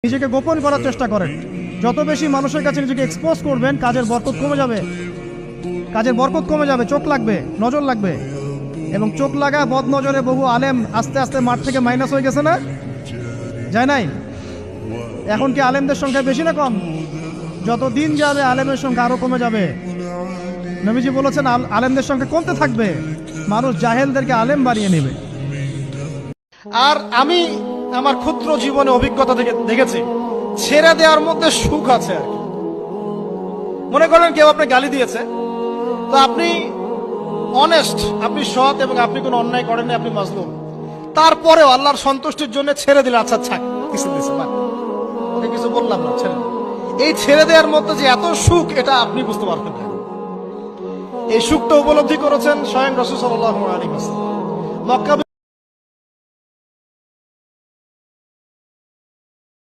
নিজেকে গোপন করার চেষ্টা করেন। যত বেশি মানুষের কাছে নিজেকে এক্সপোজ করবেন, কাজের বরকত কমে যাবে, চোখ লাগবে, নজর লাগবে। এবং চোখ লাগা বদ নজরে বহু আলেম আস্তে আস্তে মাঠ থেকে মাইনাস হয়ে গেছে না, যায় নাই? এখন কি আলেমদের সংখ্যা বেশি না কম? যত দিন যাবে আলেমের সংখ্যা আরো কমে যাবে। নবীজি বলেছেন আলেমদের সংখ্যা কমতে থাকবে, মানুষ জাহেলদেরকে আলেম বানিয়ে নেবে। আর আমি আমার ক্ষুদ্র জীবনে অভিজ্ঞতা থেকে দেখেছি, ছেড়ে দেওয়ার মধ্যে সুখ আছে আর কি। মনে করেন কেউ আপনি গালি দিয়েছে, তো আপনি অনেস্ট, আপনি সৎ এবং আপনি কোনো অন্যায় করেননি, আপনি মাজলুম, তারপরেও আল্লাহর সন্তুষ্টির জন্য ছেড়ে দিলে, আচ্ছা ছাক, কিছু দিয়েছে না, ওকে কিছু বললাম না, ছেড়ে দিন। এই ছেড়ে দেওয়ার মধ্যে যে এত সুখ, এটা আপনি বুঝতে পারবেন না। এই সুখটা উপলব্ধি করেছেন স্বয়ং রাসূল সাল্লাল্লাহু আলাইহি ওয়াসাল্লাম। মক্কা